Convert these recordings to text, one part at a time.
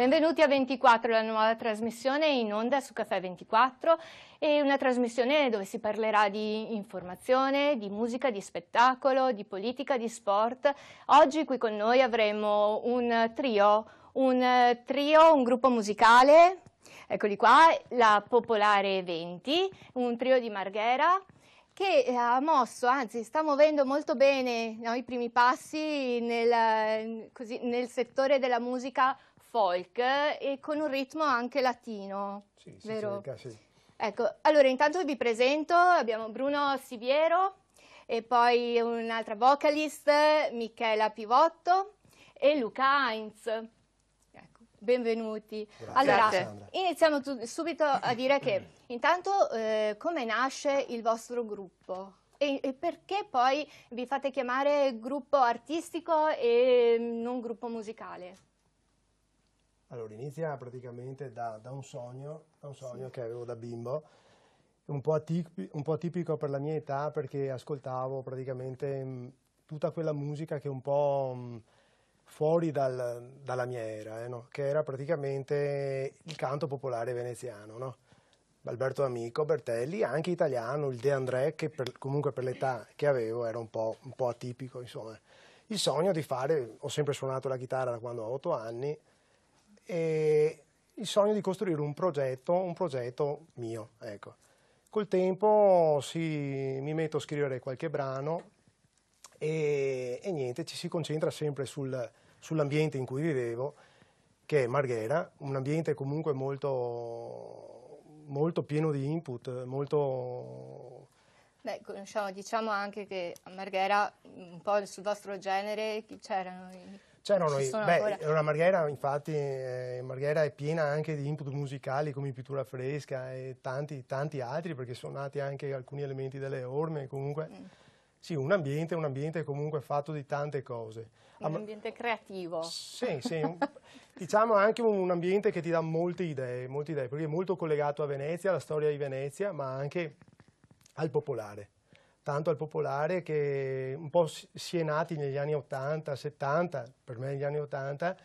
Benvenuti a 24, la nuova trasmissione in onda su Caffè 24, è una trasmissione dove si parlerà di informazione, di musica, di spettacolo, di politica, di sport. Oggi qui con noi avremo un gruppo musicale, eccoli qua, la Popolare 20, un trio di Marghera, che ha mosso, anzi sta muovendo molto bene, no, i primi passi nel settore della musica folk e con un ritmo anche latino, sì, vero? Cerca, sì. Ecco, allora intanto vi presento, abbiamo Bruno Siviero e poi un'altra vocalist, Michela Pivotto e Luca Heinz. Ecco, benvenuti. Grazie, allora, Alessandra. iniziamo subito a dire che intanto come nasce il vostro gruppo e perché poi vi fate chiamare gruppo artistico e non gruppo musicale? Allora, inizia praticamente da un sogno che avevo da bimbo, un po' atipico per la mia età, perché ascoltavo praticamente tutta quella musica che è un po' fuori dalla mia era, no? Che era praticamente il canto popolare veneziano, no? Alberto Amico, Bertelli, anche italiano, il De André, che comunque per l'età che avevo era un po' atipico, insomma. Il sogno di fare, ho sempre suonato la chitarra da quando ho 8 anni, e il sogno di costruire un progetto mio, ecco. Col tempo mi metto a scrivere qualche brano e niente, ci si concentra sempre sull'ambiente in cui vivevo, che è Marghera, un ambiente comunque molto pieno di input, molto... Beh, diciamo anche che a Marghera, un po' sul vostro genere, c'erano la Marghera, infatti, Marghera è piena anche di input musicali come Pittura Fresca e tanti altri, perché sono nati anche alcuni elementi delle orme, comunque sì, un ambiente comunque fatto di tante cose. Un ambiente creativo. Sì, diciamo anche un ambiente che ti dà molte idee, perché è molto collegato a Venezia, alla storia di Venezia, ma anche al popolare. Tanto al popolare che un po' si è nati negli anni 80, 70, per me negli anni 80,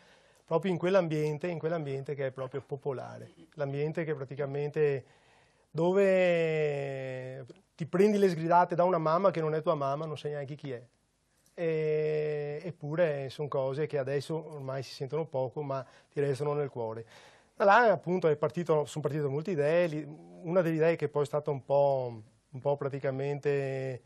proprio in quell'ambiente che è proprio popolare. L'ambiente che praticamente dove ti prendi le sgridate da una mamma che non è tua mamma, non sai neanche chi è. Eppure sono cose che adesso ormai si sentono poco, ma ti restano nel cuore. Da là appunto sono partite molte idee, una delle idee che poi è stata un po' praticamente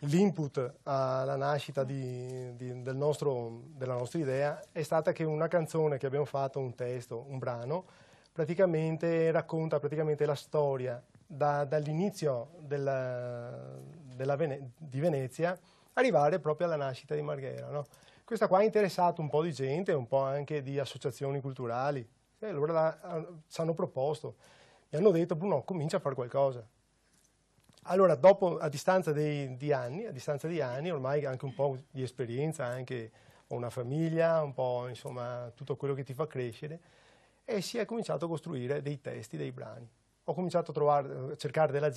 l'input alla nascita della nostra idea è stata che una canzone che abbiamo fatto, un testo, un brano, praticamente racconta la storia dall'inizio di Venezia arrivare proprio alla nascita di Marghera, no? Questa qua ha interessato un po' di gente, un po' anche di associazioni culturali, e allora ci hanno proposto, mi hanno detto Bruno, comincia a fare qualcosa. Allora, dopo, a distanza di anni, ormai anche un po' di esperienza, anche ho una famiglia, un po' insomma tutto quello che ti fa crescere, e si è cominciato a costruire dei testi, dei brani. Ho cominciato a cercare della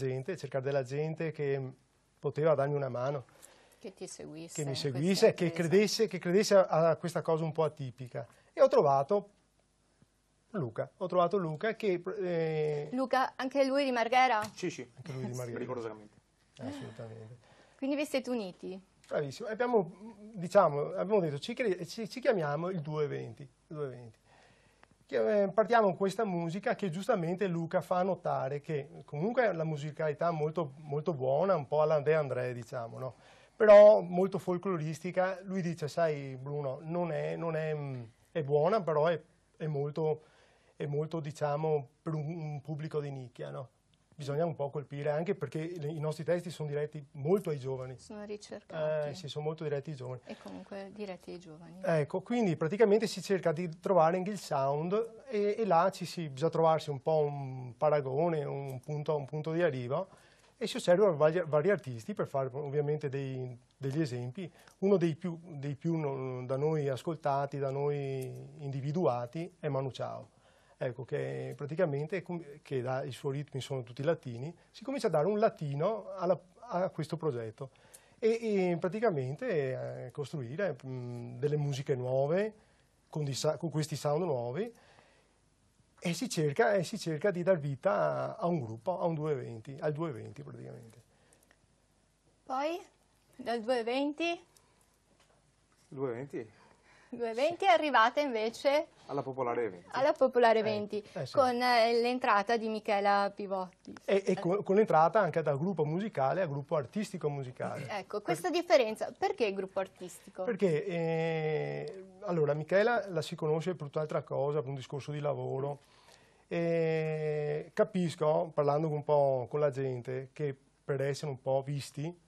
gente che poteva darmi una mano, che ti seguisse, che mi seguisse, che credesse a questa cosa un po' atipica. E ho trovato Luca che... Luca, anche lui di Marghera? Sì, anche lui di Marghera. Rigorosamente. Assolutamente. Quindi vi siete uniti? Bravissimo. Abbiamo detto ci chiamiamo il 220. Partiamo con questa musica che giustamente Luca fa notare che comunque è la musicalità molto, molto buona, un po' alla De André, diciamo, no? Però molto folcloristica. Lui dice, sai Bruno, è buona, però è molto, diciamo, per un pubblico di nicchia, no? Bisogna un po' colpire, anche perché i nostri testi sono diretti molto ai giovani. Sono ricercati. Sì, sono molto diretti ai giovani. E comunque diretti ai giovani. Ecco, quindi praticamente si cerca di trovare anche il sound e là bisogna trovarsi un po' un paragone, un punto di arrivo, e si osservano vari artisti per fare ovviamente degli esempi. Uno dei più da noi ascoltati, da noi individuati è Manu Chao. Ecco, che praticamente che i suoi ritmi sono tutti latini, si comincia a dare un latino a questo progetto e praticamente costruire delle musiche nuove con questi sound nuovi E si cerca di dar vita a un gruppo, a un 220, al 220 praticamente. Poi, dal 220? 220? 220 è arrivata invece Alla Popolare 20. alla Popolare 20, sì. con l'entrata di Michela Pivotti. E con l'entrata anche dal gruppo musicale al gruppo artistico musicale. Ecco, questa differenza, perché il gruppo artistico? Perché, allora, Michela la si conosce per tutt'altra cosa, per un discorso di lavoro. Capisco, parlando un po' con la gente, che per essere un po' visti,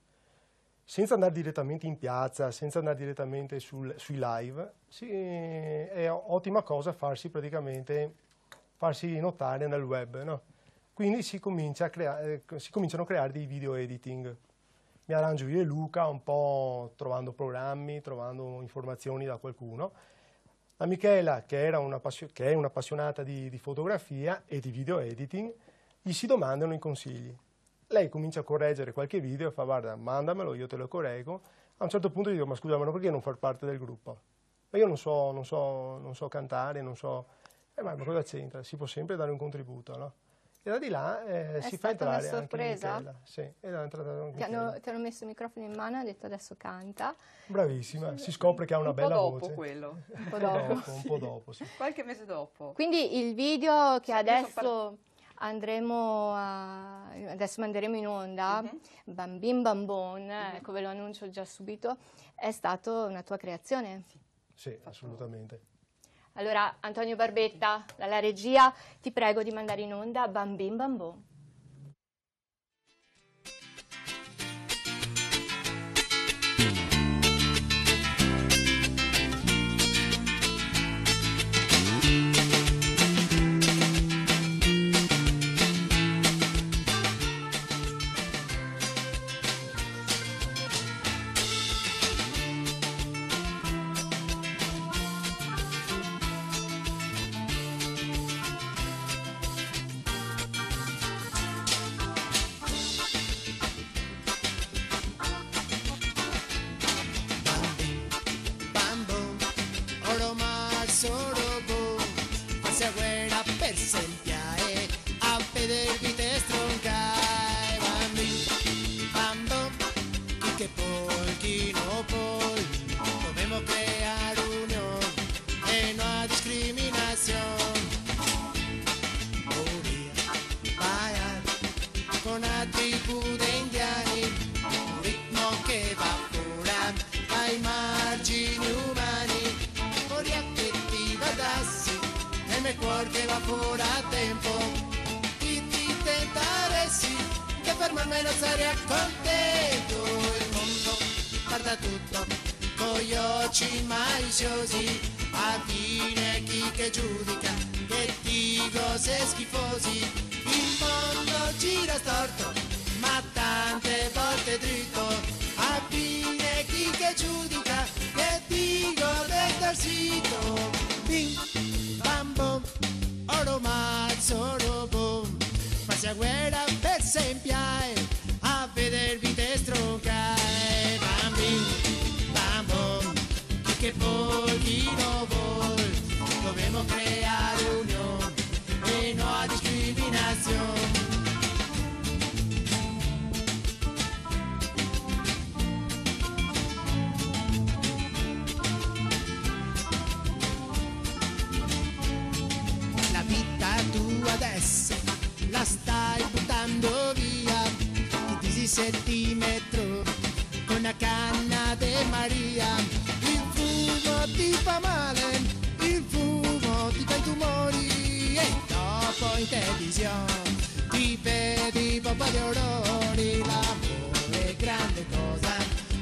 senza andare direttamente in piazza, senza andare direttamente sui live, è ottima cosa farsi notare nel web, no? Quindi si cominciano a creare dei video editing. Mi arrangio io e Luca, un po' trovando programmi, trovando informazioni da qualcuno. La Michela, che è un'appassionata di fotografia e di video editing, gli si domandano i consigli. Lei comincia a correggere qualche video e fa: guarda, mandamelo, io te lo correggo. A un certo punto dico: ma scusa, ma perché non far parte del gruppo? Ma io non so cantare, non so... ma cosa c'entra? Si può sempre dare un contributo, no? E da di là si fa entrare una sorpresa? anche Michela. Sì, è entrata anche Michela. Ti hanno messo il microfono in mano e ha detto: adesso canta. Bravissima, si scopre che ha una bella voce. Un po' dopo quello. Un po' dopo. Un po' dopo, sì. Qualche mese dopo. Quindi il video che adesso manderemo in onda, Bambin Bambon, ecco, ve lo annuncio già subito, è stato una tua creazione? Sì, assolutamente. Allora, Antonio Barbetta, dalla regia, ti prego di mandare in onda Bambin Bambon. Porque va fuori a tempo e ti tentaresti che fermarmi non sarei contento. Il mondo guarda tutto con gli occhi maliciosi, a fine chi che giudica che dico se schifosi. Il mondo gira storto ma tante volte dritto, a fine chi che giudica che dico del tarsito. Bim bam bom, oro mazzo bom, passi a guerra per sempre a vedervi te stroncare. Bam bim bam bom, chi che vuol, chi non vuol, dobbiamo creare unione e no a discriminazione. Adesso la stai buttando via, ti disi centimetro con una canna de Maria. Il fumo ti fa male, il fumo ti fa i tumori e dopo in televisione ti vedi poppa di orrori. L'amore è grande cosa,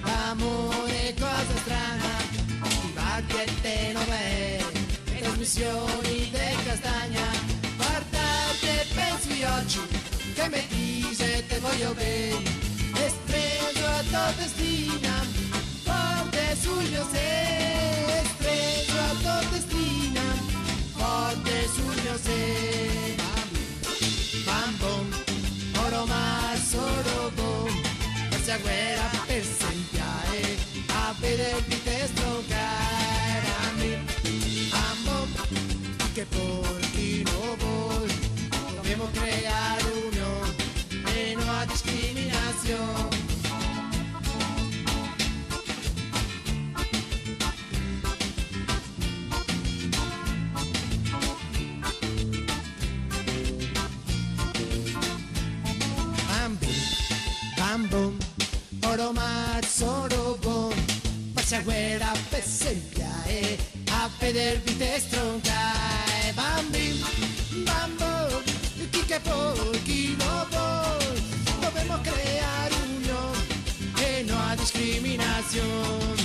l'amore è cosa strana, ti guardi e te non è, le trasmissioni del Castagna. Pensi oggi che mi dice te voglio bene, e streso a tua destina, forte sul mio sé, streso a tua destina, forte sul mio sé. Bam bom, oro marzo bom, questa guerra per sempre a vedervi te stroncare. Bam bom, che porchino bom. bambú, oro marzo robó, pasa guerra pesempia, a veder vite stronca, bambim, bambo, chi che può, chi no vuol, debemos crear unión, que no hay discriminación.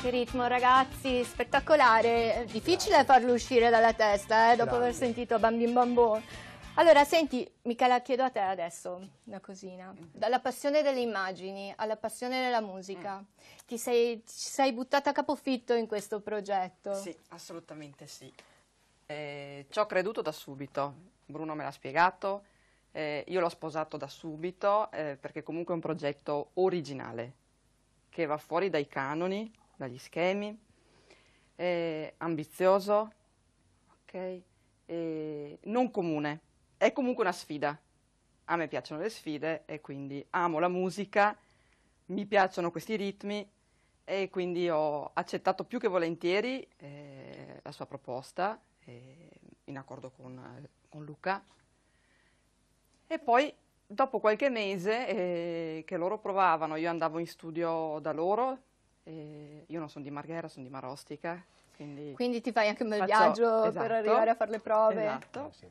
Che ritmo, ragazzi, spettacolare. È difficile farlo uscire dalla testa, dopo aver sentito Bambin Bambò. Allora, senti, Michela, chiedo a te adesso una cosina. Dalla passione delle immagini alla passione della musica, ti sei buttata a capofitto in questo progetto? Sì, assolutamente sì. Ci ho creduto da subito. Bruno me l'ha spiegato, io l'ho sposato da subito, perché comunque è un progetto originale, che va fuori dai canoni, dagli schemi, ambizioso, ok? Non comune, è comunque una sfida. A me piacciono le sfide e quindi amo la musica, mi piacciono questi ritmi e quindi ho accettato più che volentieri la sua proposta, in accordo con Luca. E poi, dopo qualche mese che loro provavano, io andavo in studio da loro. Io non sono di Marghera, sono di Marostica, quindi ti fai anche un bel viaggio, esatto, per arrivare a fare le prove. Esatto. Sì.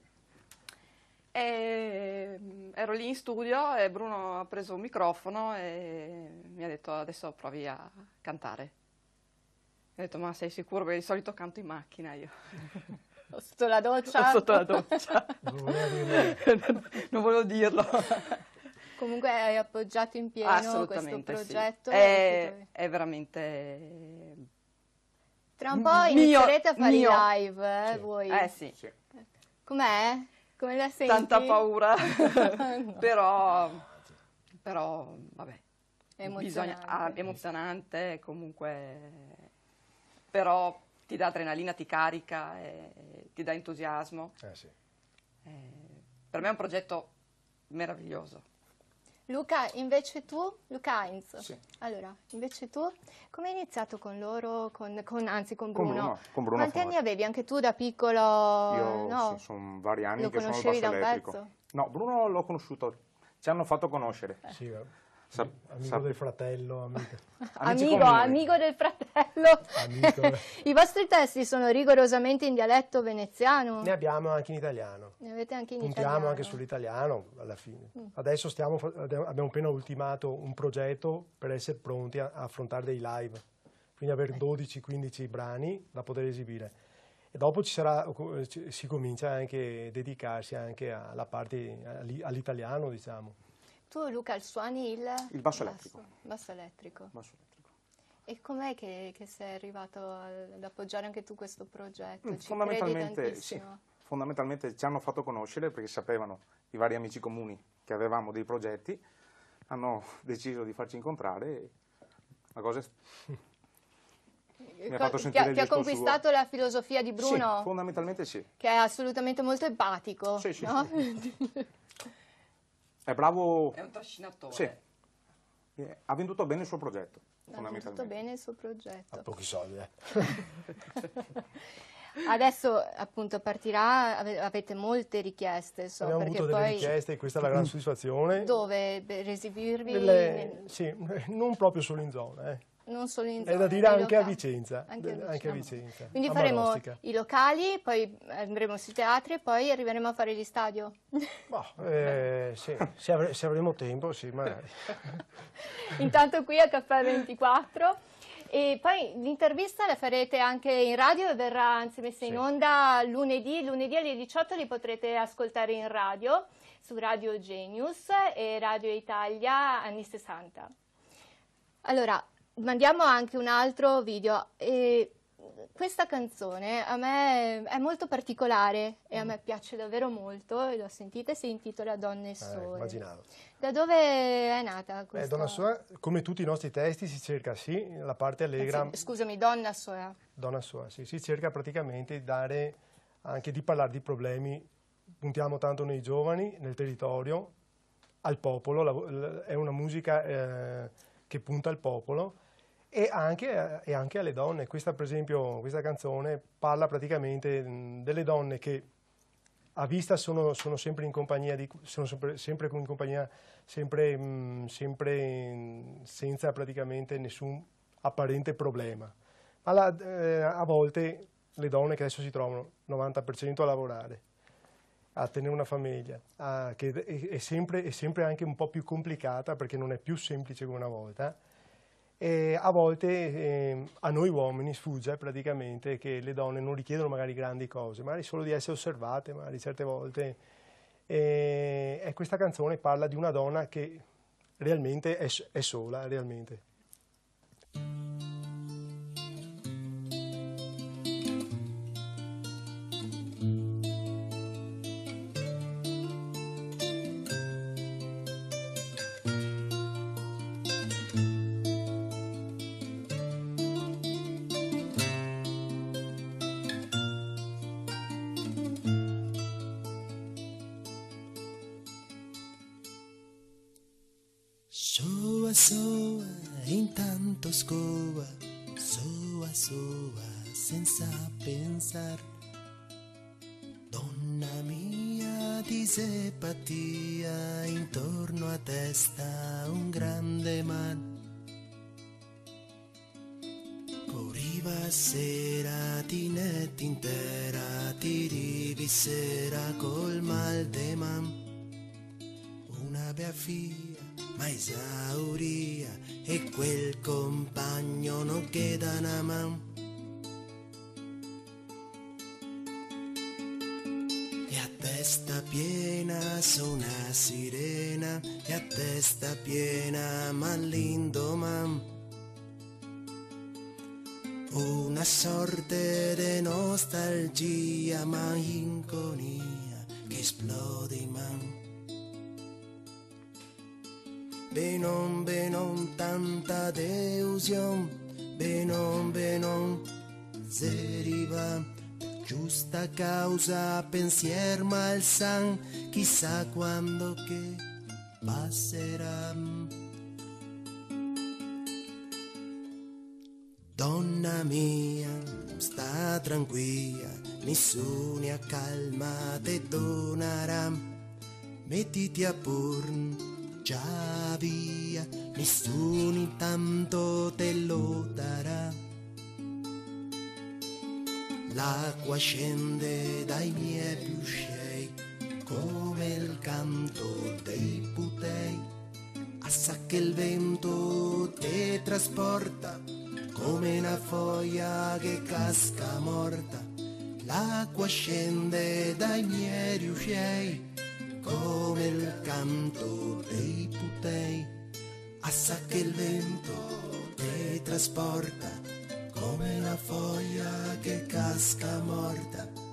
Ero lì in studio e Bruno ha preso un microfono e mi ha detto: adesso provi a cantare. Ho detto: ma sei sicuro? Perché di solito canto in macchina io. Sotto la doccia? Sotto la doccia. Non volevo dirlo. Comunque hai appoggiato in pieno questo progetto. Sì. È veramente... Tra un po' inizierete a fare i live, sì. Voi? Sì. Com'è? Come la senti? Tanta paura, no. però vabbè. Emozionante. Emozionante, comunque, però ti dà adrenalina, ti carica, ti dà entusiasmo. Sì. Per me è un progetto meraviglioso. Luca, invece tu, Luca Heinz, sì. Allora, invece tu, come hai iniziato con loro, con Bruno? Con Bruno. Quanti anni avevi anche tu da piccolo? Io no? Sono vari anni Lo che sono al conoscevi basso da un elettrico. pezzo? No, Bruno l'ho conosciuto, ci hanno fatto conoscere. Sì, amico del fratello, amico del fratello. I vostri testi sono rigorosamente in dialetto veneziano? Ne abbiamo anche in italiano. Ne avete anche in Puntiamo italiano? anche sull'italiano alla fine. Adesso abbiamo appena ultimato un progetto per essere pronti a affrontare dei live, quindi avere 12-15 brani da poter esibire. E dopo si comincia anche a dedicarsi anche alla parte all'italiano, diciamo. Tu, Luca, suoni il basso elettrico. Basso elettrico. Basso elettrico. E com'è che sei arrivato ad appoggiare anche tu questo progetto? Fondamentalmente, sì. Fondamentalmente ci hanno fatto conoscere perché sapevano i vari amici comuni che avevamo dei progetti, hanno deciso di farci incontrare e la cosa mi ha fatto sentire ti ha conquistato la filosofia di Bruno? Sì, fondamentalmente sì. Che è assolutamente molto empatico, sì, sì, no? Sì. È bravo. È un trascinatore. Sì. Ha venduto bene il suo progetto. Ha venduto bene il suo progetto. Ha pochi soldi, Adesso appunto partirà, avete molte richieste, so, Abbiamo perché avuto delle poi richieste e questa è la gran soddisfazione. dove per esibirvi? Sì, non proprio solo in zona, Non solo in È zona, da dire nei anche a locali. Vicenza. Anche a Ah, Vicenza. quindi a faremo Marostica. i locali, poi andremo sui teatri e poi arriveremo a fare gli stadio. Boh, sì, se avremo tempo, sì, magari. Intanto qui a Caffè 24. E poi l'intervista la farete anche in radio e verrà anzi messa in onda lunedì alle 18, li potrete ascoltare in radio, su Radio Genius e Radio Italia anni 60. Allora, mandiamo anche un altro video. E questa canzone a me è molto particolare e a me piace davvero molto, e lo sentite, si intitola Donne Sole. Immaginavo. Da dove è nata questa? Donna Soa, come tutti i nostri testi, si cerca sì, la parte allegra. Anzi, scusami, Donna Soa. Donna Soa, sì, si cerca praticamente di dare, anche di parlare di problemi, puntiamo tanto nei giovani, nel territorio, al popolo, è una musica che punta al popolo e anche alle donne. Questa, per esempio, questa canzone parla praticamente delle donne che a vista sono sempre in compagnia, sempre in compagnia, sempre senza praticamente nessun apparente problema. Ma a volte le donne che adesso si trovano 90% a lavorare, a tenere una famiglia, che è sempre anche un po' più complicata perché non è più semplice come una volta. E a volte a noi uomini sfugge praticamente che le donne non richiedono magari grandi cose, magari solo di essere osservate, magari certe volte. E questa canzone parla di una donna che realmente è sola, realmente. Soa, soa, intanto scoa, soa, soa, senza pensar. Donna mia di simpatia, intorno a testa un grande mar. Corriva sera, tinette intera, ti rivissera col mal de man. Una bea figlia ma esauria e quel compagno non queda una man. E a testa piena su una sirena, e a testa piena ma l'indomani una sorte di nostalgia ma inconia che esplode in man. Benon, tanta delusione, benon, deriva, giusta causa, pensier malsan, chissà quando che passerà. Donna mia, sta tranquilla, nessuno accalma te donarà, mettiti a purn. Già via, nessuno intanto te lo darà. L'acqua scende dai miei puscei, come il canto dei putei. Assa che il vento te trasporta, come una foglia che casca morta. L'acqua scende dai miei riuscei, come il canto dei putei, assa che il vento te trasporta, come una foglia che casca morta.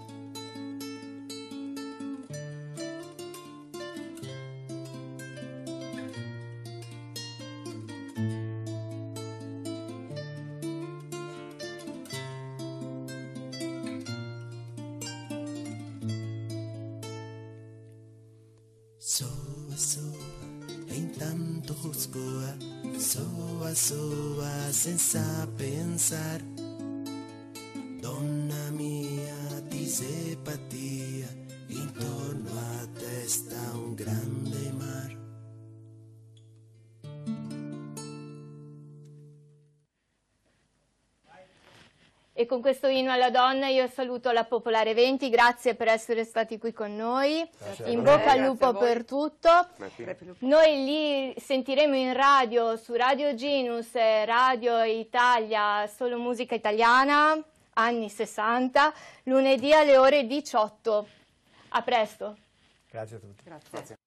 Soa, soa, e intanto scoa, soa, soa, senza pensar. Donna mia, E con questo inno alla donna io saluto la Popolare 20, grazie per essere stati qui con noi, in bocca al lupo per tutto. Noi li sentiremo in radio, su Radio Genus, Radio Italia, solo musica italiana, anni 60, lunedì alle ore 18. A presto. Grazie a tutti. Grazie.